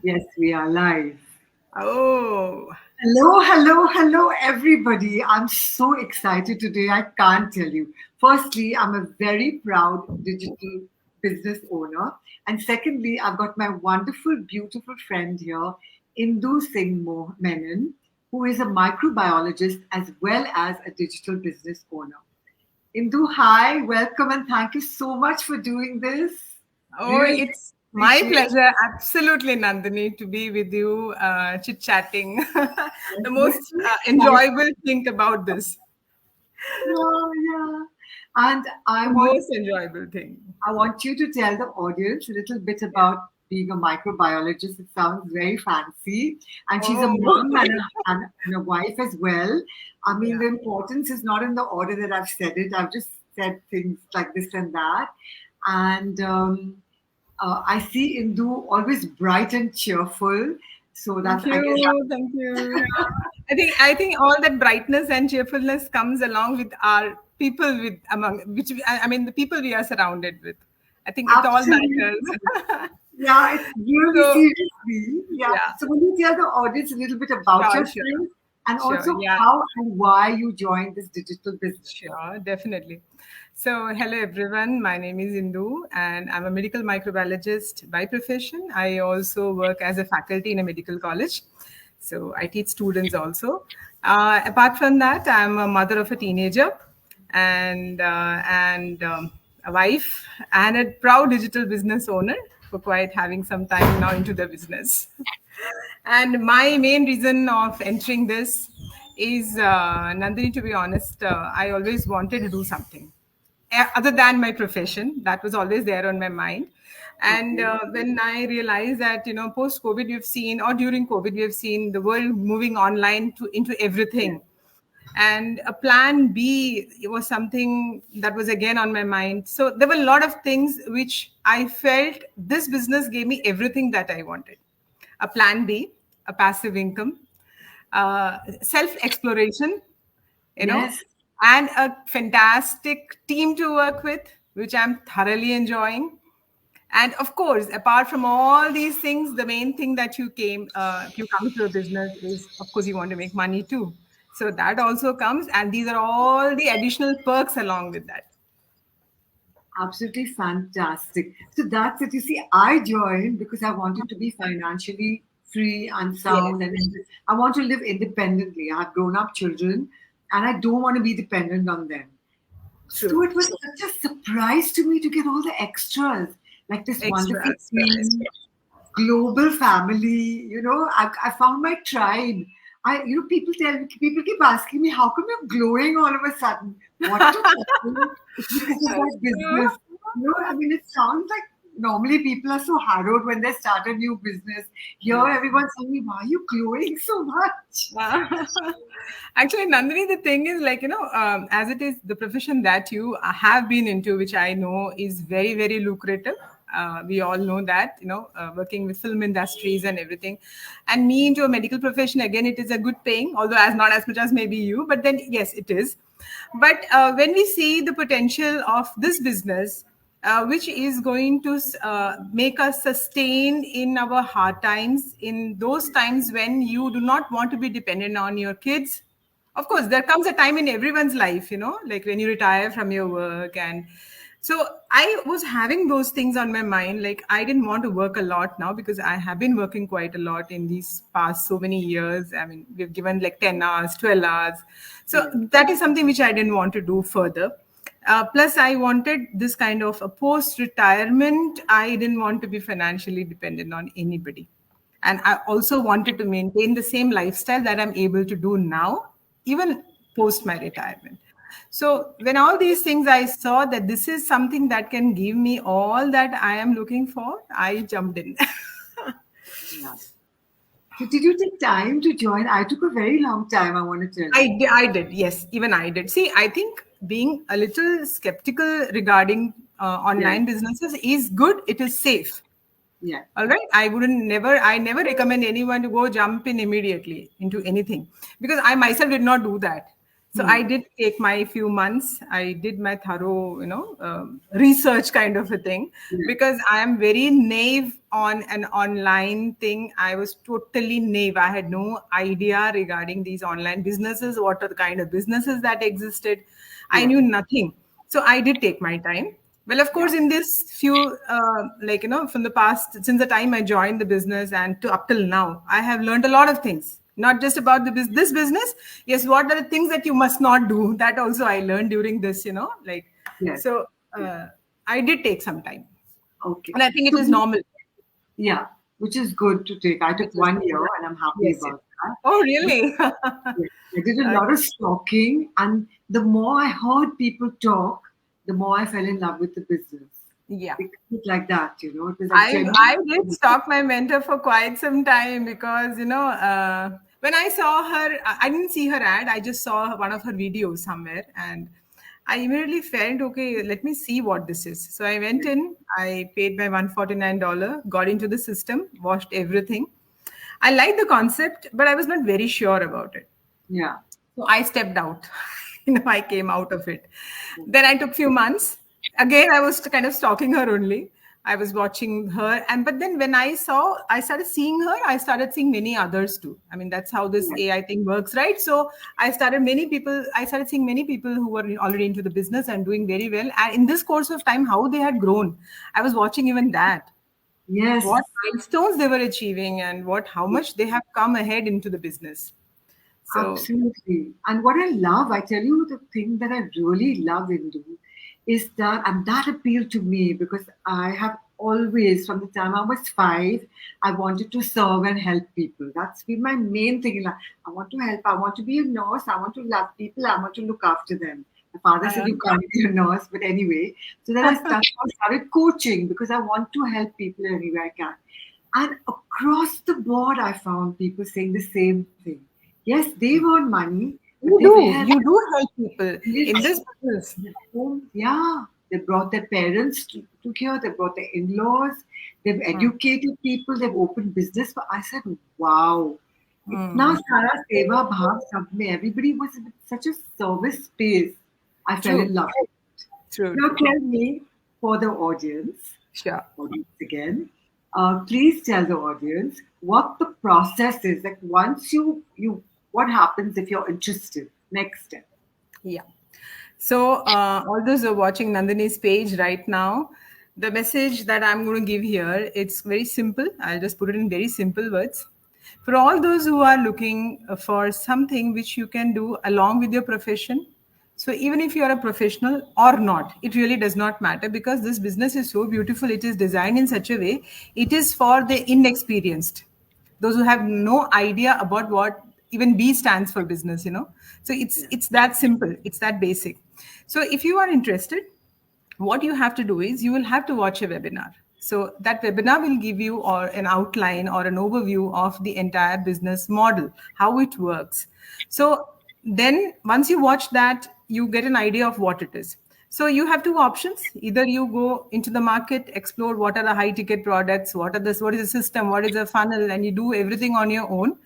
Yes, we are live. Oh, Hello, everybody. I'm so excited today. I can't tell you. Firstly, I'm a very proud digital business owner. And secondly, I've got my wonderful, beautiful friend here, Indu Singh Menon, who is a microbiologist as well as a digital business owner. Indu, hi, welcome, and thank you so much for doing this. Really it's my appreciate it. pleasure. Absolutely, Nandini, to be with you, chit chatting. The most enjoyable thing about this, Yeah. And the most enjoyable thing. I want you to tell the audience a little bit about being a microbiologist. It sounds very fancy. And she's a Oh, mom and a wife as well. I mean, yeah. the importance is not in the order that I've said it. I've just said things like this and that. And I see Indu always bright and cheerful. So that's, Thank I guess, you, thank you. I think all that brightness and cheerfulness comes along with our people with among which I mean the people we are surrounded with. I think it all absolutely. matters. Yeah, it's really So seriously. Yeah. yeah, So will you tell the audience a little bit about sure, yourself and sure. also Yeah, how and why you joined this digital business? sure, definitely. So, hello everyone. My name is Indu, and I'm a medical microbiologist by profession. I also work as a faculty in a medical college. So, I teach students also. Apart from that, I'm a mother of a teenager, and a wife, and a proud digital business owner for quite having some time now into the business. And my main reason of entering this is, Nandini, to be honest, I always wanted to do something other than my profession. That was always there on my mind. And Okay. when I realized that, post COVID, we've seen, or during COVID, we have seen the world moving online into Yes. everything. And a plan B was something that was again on my mind. So there were a lot of things which I felt this business gave me everything that I wanted: a plan B, a passive income, self exploration, you know, Yes. and a fantastic team to work with, which I'm thoroughly enjoying. And of course, apart from all these things, the main thing that you come to a business is, of course, you want to make money too. So that also comes, and these are all the additional perks along with that. Absolutely fantastic. So that's it. You see, I joined because I wanted to be financially free and Yes, sound, and I want to live independently. I have grown up children, and I don't want to be dependent on them. So true. it was such a surprise to me to get all the extras, like this wonderful Extras, correct. team, global family. I found my tribe. People keep asking me, how come you're glowing all of a sudden? What to tell you? It's because of That's my business. I mean, it sounds like normally people are so harrowed when they start a new business. Here, true. everyone's telling me, why are you glowing so much? Uh, Actually, Nandini, the thing is, like, as it is the profession that you have been into, which I know is very, very lucrative. We all know that, working with film industries and everything. And me into a medical profession, again, it is a good paying, although as not as much as maybe you, but then, yes, it is. But when we see the potential of this business, which is going to make us sustain in our hard times, in those times when you do not want to be dependent on your kids. Of course, there comes a time in everyone's life, like when you retire from your work. And so I was having those things on my mind. Like, I didn't want to work a lot now because I have been working quite a lot in these past so many years. I mean, we've given like 10 hours, 12 hours. So Yeah. that is something which I didn't want to do further. Plus, I wanted this kind of a post retirement. I didn't want to be financially dependent on anybody. And I also wanted to maintain the same lifestyle that I'm able to do now, even post my retirement. So, when all these things I saw that this is something that can give me all that I am looking for, I jumped in. Yeah. So did you take time to join? I took a very long time, I want to tell you. I did, yes, even I did. See, I think being a little skeptical regarding Yes, online businesses is good, it is safe. yes, All right. I never recommend anyone to go jump in immediately into anything because I myself did not do that. So I did take my few months. I did my thorough, research kind of a thing, Yes. because I am very naive on an online thing. I was totally naive. I had no idea regarding these online businesses, what are the kind of businesses that existed. I Yes. knew nothing. So I did take my time. Well, of Yeah. course, in this few, from the past, since the time I joined the business and to up till now, I have learned a lot of things. Not just about this business. Yes, what are the things that you must not do? That also I learned during this, Yes. so Yes. I did take some time, Okay. and I think it So, is normal, yeah, which is good to take. I which took is 1 year and I'm happy yes, yes. about that. Oh, But really? yes, I did a lot Okay. of stalking, and the more I heard people talk, the more I fell in love with the business. Yeah. It was like that, it was like I did genuine. stalk my mentor for quite some time because when I saw her, I didn't see her ad. I just saw one of her videos somewhere, and I immediately felt okay. Let me see what this is. So I went in. I paid my $149, got into the system, watched everything. I liked the concept, but I was not very sure about it. Yeah. So I stepped out. I came out of it. Then I took few months. Again, I was kind of stalking her only. I was watching her, and but then when I started seeing her. I started seeing many others too. I mean, that's how this Yeah. AI thing works, right? So I started seeing many people who were already into the business and doing very well. And in this course of time, how they had grown, I was watching even that, Yes. what milestones they were achieving, and how much they have come ahead into the business. So Absolutely. And what I love, I tell you, the thing that I really love Hindu is that, and that appealed to me because I have always, from the time I was 5, I wanted to serve and help people. That's been my main thing in life. I want to help. I want to be a nurse. I want to love people. I want to look after them. My father said, you can't be a nurse, but anyway. So then I started coaching because I want to help people any way I can. And across the board, I found people saying the same thing. Yes, they've earned money, but they've helped. you do help people in Rich this business. home. Yeah, they brought their parents to here, they brought their in laws, they've Hmm. educated people, they've opened business. But I said, wow, itna Hmm. sara seva bhav sab mein. Everybody was in such a service space. I fell True, in love. true, Now true. tell me, for the Sure. audience again, please tell the audience what the process is. Like once what happens if you're interested? Next step. Yeah. So, all those who are watching Nandini's page right now, the message that I'm going to give here, it's very simple. I'll just put it in very simple words. For all those who are looking for something which you can do along with your profession, so even if you are a professional or not, it really does not matter because this business is so beautiful. It is designed in such a way, it is for the inexperienced, those who have no idea about what even B stands for business. So Yeah. it's that simple, it's that basic. So if you are interested, what you have to do is you will have to watch a webinar. So that webinar will give you or an outline or an overview of the entire business model, how it works. So then once you watch that, you get an idea of what it is. So you have two options. Either you go into the market, explore what are the high ticket products, what is the system, what is the funnel, and you do everything on your own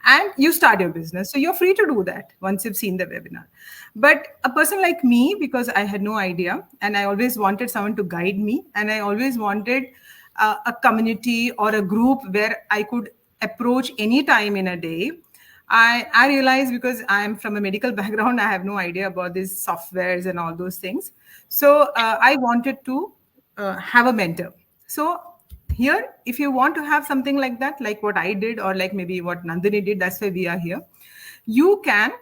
and you start your business. So you're free to do that once you've seen the webinar. But a person like me, because I had no idea and I always wanted someone to guide me, and I always wanted a community or a group where I could approach any time in a day. I realized, because I am from a medical background, I have no idea about these softwares and all those things. So I wanted to have a mentor. So here, if you want to have something like that, like what I did, or like maybe what Nandini did, that's why we are here. You can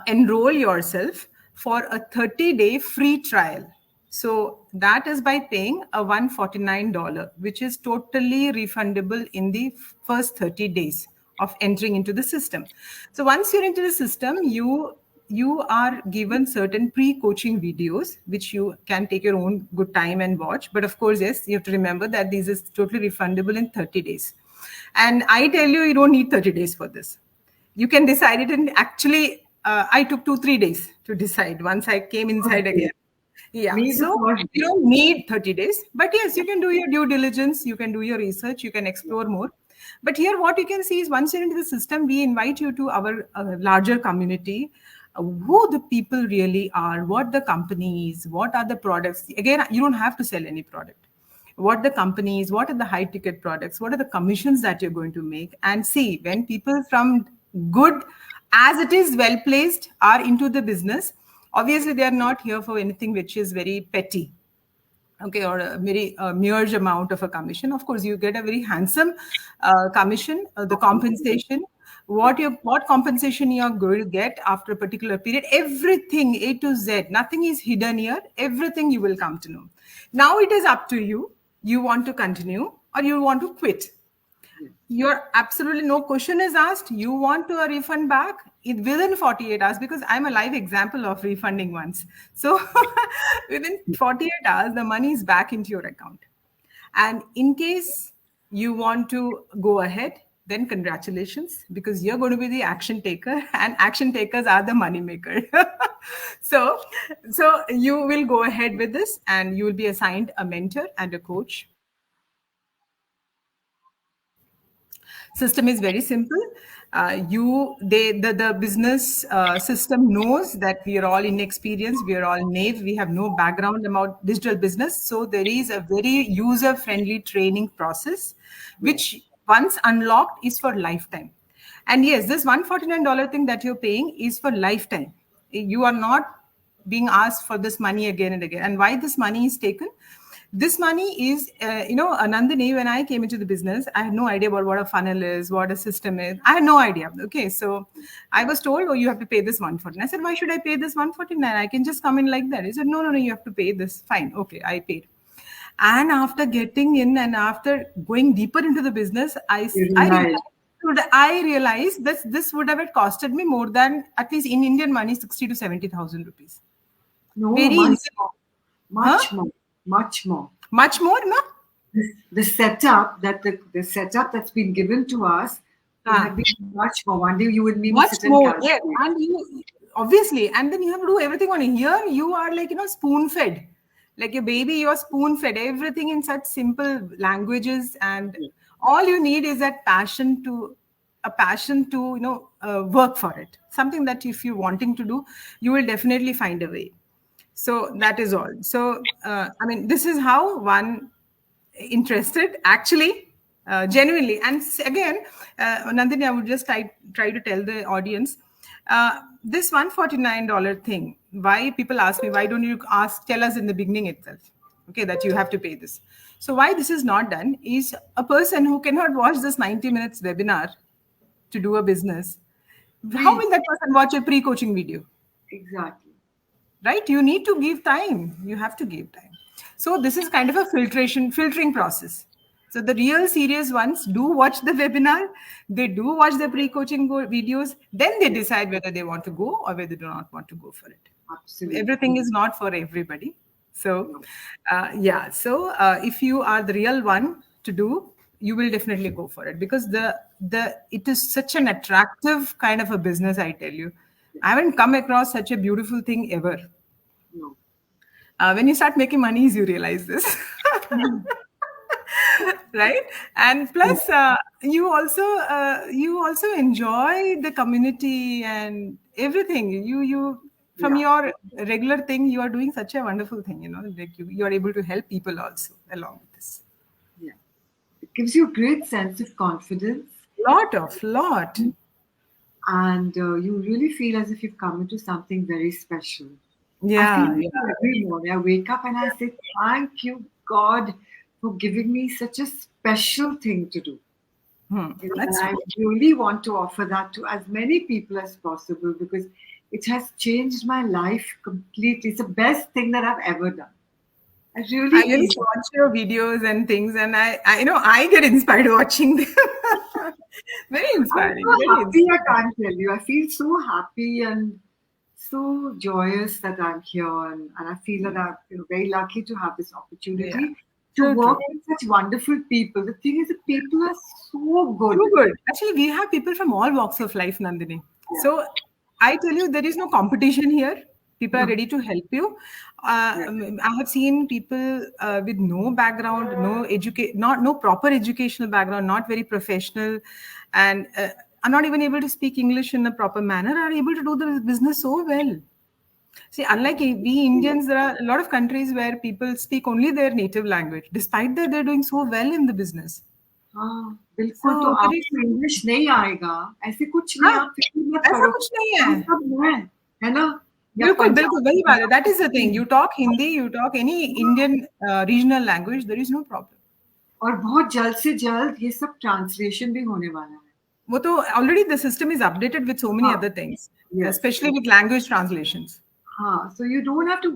enroll yourself for a 30-day free trial. So that is by paying a $149, which is totally refundable in the first 30 days of entering into the system. So once you're into the system, you are given certain pre-coaching videos which you can take your own good time and watch. But of course, yes, you have to remember that this is totally refundable in 30 days. And I tell you, you don't need 30 days for this. You can decide it. And actually, I took 2-3 days to decide once I came inside Okay. again. Yeah. Me the So first you day. don't need 30 days, but yes, you can do your due diligence, you can do your research, you can explore more. But here, what you can see is once you're into the system, we invite you to our larger community. who the people really are, what the company is, what are the products. Again, you don't have to sell any product. What the companies, what are the high ticket products, what are the commissions that you're going to make, and see when people from good, as it is well placed, are into the business. Obviously, they are not here for anything which is very petty, okay, or a very mere amount of a commission. Of course, you get a very handsome commission, the compensation, what compensation you are going to get after a particular period, everything A to Z, nothing is hidden here, everything you will come to know. Now it is up to you. You want to continue or you want to quit. You're absolutely, no question is asked. You want to a refund back within 48 hours, because I'm a live example of refunding once. So within 48 hours, the money is back into your account. And in case you want to go ahead, then congratulations, because you're going to be the action taker, and action takers are the money maker. so so you will go ahead with this, and you will be assigned a mentor and a coach. System is very simple. The business system knows that we are all inexperienced, we are all naive, we have no background about digital business. So there is a very user friendly training process, which once unlocked is for lifetime. And yes, this $149 thing that you're paying is for lifetime. You are not being asked for this money again and again. And why this money is taken? This money is, Nandini, when I came into the business, I had no idea about what a funnel is, what a system is. I had no idea. Okay, so I was told, oh, you have to pay this 149. I said, why should I pay this 149? I can just come in like that. He said, no, you have to pay this. Fine, okay, I paid. And after getting in and after going deeper into the business, I realized that this would have costed me more than, at least in Indian money, 60 to 70,000 rupees. No, Very much easy. more. Much more. Much more. Much more, no? The setup the setup that's been given to us would have been much more. One day you would meet Much sit and more, calculate. yeah. And you, obviously, and then you have to do everything on here. You are like, spoon fed. Like your baby, you're spoon fed. Everything in such simple languages, and all you need is that passion to work for it. Something that if you're wanting to do, you will definitely find a way. So that is all. So I mean, this is how one interested actually, genuinely. And again, Nandini, I would just try to tell the audience, this $149 thing, why people ask me, why don't you tell us in the beginning itself, okay, that you have to pay this. So why this is not done is, a person who cannot watch this 90 minutes webinar to do a business, how will that person watch a pre-coaching video? Exactly. Right? You need to give time. You have to give time. So this is kind of a filtering process. So the real serious ones do watch the webinar, they do watch the pre-coaching videos, then they decide whether they want to go or whether they do not want to go for it. Absolutely. Everything is not for everybody. So so if you are the real one to do, you will definitely go for it, because it is such an attractive kind of a business, I tell you. I haven't come across such a beautiful thing ever. No. When you start making money, you realize this. Right? And plus, you also enjoy the community and everything. You from your regular thing, you are doing such a wonderful thing. Like you are able to help people also along with this. Yeah. It gives you a great sense of confidence. Lot. And you really feel as if you've come into something very special. Yeah. I feel every morning I wake up and I say, thank you, God, for giving me such a special thing to do. And I really want to offer that to as many people as possible, because it has changed my life completely. It's the best thing that I've ever done. I really watch your videos and things, and I get inspired watching them. Very inspiring. I'm so happy, I can't tell you. I feel so happy and so joyous that I'm here, and I feel that I'm very lucky to have this opportunity to work with such wonderful people. The thing is, the people are so good. So good. Actually, we have people from all walks of life, Nandini. Yeah. So I tell you, there is no competition here. People are ready to help you. I have seen people with no background, no proper educational background, not very professional, and are not even able to speak English in a proper manner are able to do the business so well. See, unlike we Indians, there are a lot of countries where people speak only their native language. Despite that, they're doing so well in the business. हाँ, बिल्कुल, तो So there is, आपको English नहीं आएगा, ऐसे कुछ नहीं, हाँ, आप फ़िक्र मत ऐसा करो, कुछ नहीं हम है. सब हैं, है ना? या बिल्कुल, बिल्कुल, वही पंजाबी बात है. या That is the thing. Hindi, You talk Hindi, you talk any Indian regional language, there is no problem. और बहुत जल्द से जल्द ये सब ट्रांसलेशन भी होने वाला है। वो तो already the system is updated with so many हाँ, other things, yes, especially with language translations. हाँ, so you don't have to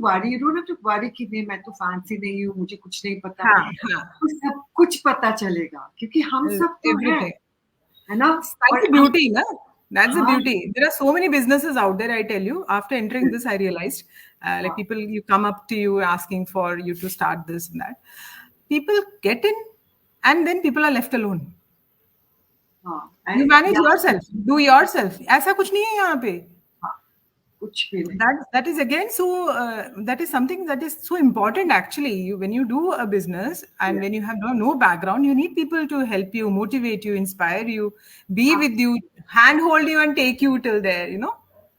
worry कि नहीं मैं तो फैंसी नहीं हूँ, मुझे कुछ नहीं पता। हाँ, हाँ, आपको सब कुछ पता चलेगा, क्योंकि हम सब तो हैं, everything. है ना? That's और the हम beauty, na? That's the हाँ, beauty. There are so many businesses out there, I tell you. After entering this, I realized, like हाँ, people, you come up to you asking for you to start this and that. People get in, and then people are left alone. हाँ, You I manage या yourself, do yourself. ऐसा कुछ नहीं है यहाँ पे. हाँ, कुछ भी नहीं। That is again so that is something that is so important actually. When you do a business and Yes, when you have no background, you need people to help you, motivate you, inspire you, be with हाँ, you, handhold you, and take you till there. You know.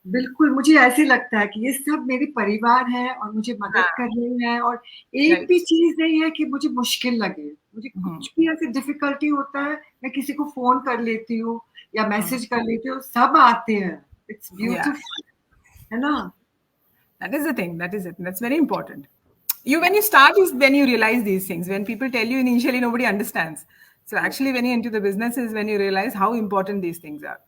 बिल्कुल, मुझे ऐसे लगता है कि ये सब मेरे परिवार हैं और मुझे मदद कर हाँ, रहे हैं, और एक right. भी चीज़ नहीं है कि मुझे मुश्किल लगे। मुझे Mhm. कुछ भी ऐसे डिफ़िकल्टी होता है, मैं किसी को फ़ोन कर लेती हूँ या Mhm. मैसेज कर लेती हूँ, सब आते हैं। इट्स Yeah, ब्यूटीफुल, है ना? that is the thing. That is it. That's very important. You when you start is when you realize these things. When people tell you initially, nobody understands. So actually, when you enter the business is when you realize how important these things are.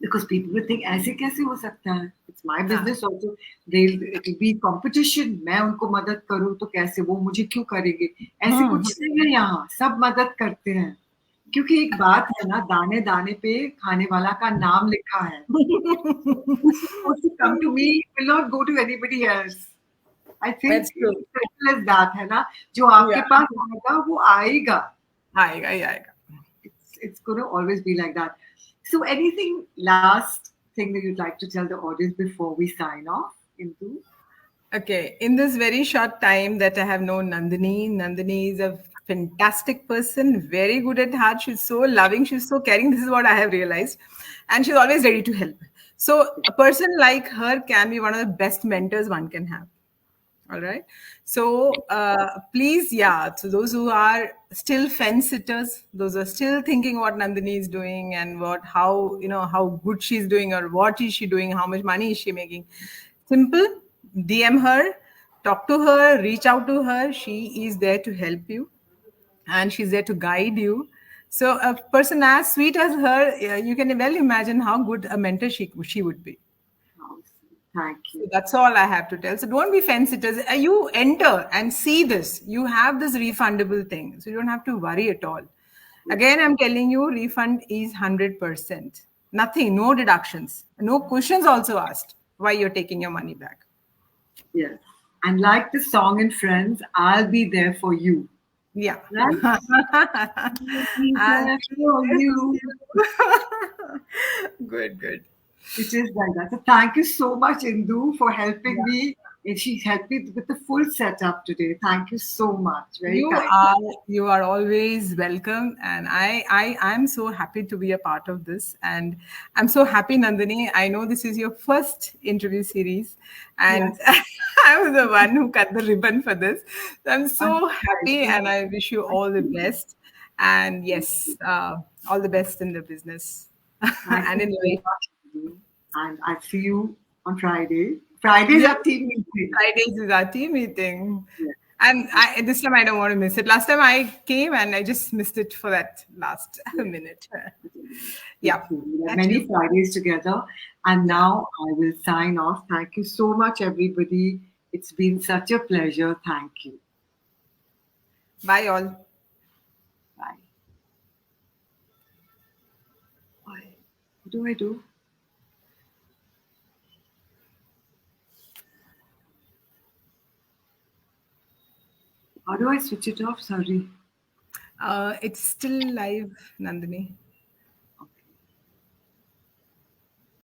Because people will think ऐसे कैसे हो सकता है? It's my हाँ. Business also, they it will be competition, मैं उनको मदद करूँ तो कैसे, वो मुझे क्यों करेंगे? ऐसे Hmm. कुछ नहीं है यहाँ, सब मदद करते हैं। क्योंकि एक बात है ना, दाने-दाने पे खाने वाला का नाम लिखा है। Who's supposed to come to me will not go to anybody else. I think That's true. it's as simple as that, है ना? जो आपके Yeah. पास आएगा वो आएगा। आएगा ही आएगा. It's gonna always be like that. So anything last thing that you'd like to tell the audience before we sign off into? Okay, in this very short time that I have known Nandini, Nandini is a fantastic person, very good at heart. She's so loving, she's so caring. This is what I have realized. And she's always ready to help. So, a person like her can be one of the best mentors one can have. All right. So, please, yeah. So, those who are still fence sitters, those who are still thinking what Nandini is doing and how, how good she's doing or what is she doing, how much money is she making. Simple, DM her, talk to her, reach out to her. She is there to help you and she's there to guide you. So, a person as sweet as her, you can well imagine how good a mentor she would be. Thank So you. that's all I have to tell. So don't be fence sitters. You enter and see this. You have this refundable thing. So you don't have to worry at all. Again, I'm telling you, refund is 100%. Nothing, no deductions, no questions also asked why you're taking your money back. Yes. And like the song in Friends, I'll be there for you. Yeah. Right? I'll be And there for you. good, good. It is like that. So thank you so much, Indu, for helping Yeah. me. And she helped me with the full setup today. Thank you so much. Very You kind. are you are always welcome, and I'm so happy to be a part of this, and I'm so happy, Nandini. I know this is your first interview series, and Yes. I was the one who cut the ribbon for this. So I'm I'm so happy, and I wish you all the best. And yes, all the best in the business Thank and you in so life. much, Indu. And I'll see you on Friday. Friday's Yeah, our team meeting. Fridays is our team meeting. Yes. And this time I don't want to miss it. Last time I came and I just missed it for that last Yes. minute. It's Yeah. true. We had Catch you. many Fridays together. And Yeah. now I will sign off. Thank you so much, everybody. It's been such a pleasure. Thank you. Bye, all. Bye. Bye. What do I do? How do I switch it off? Sorry. It's still live, Nandini.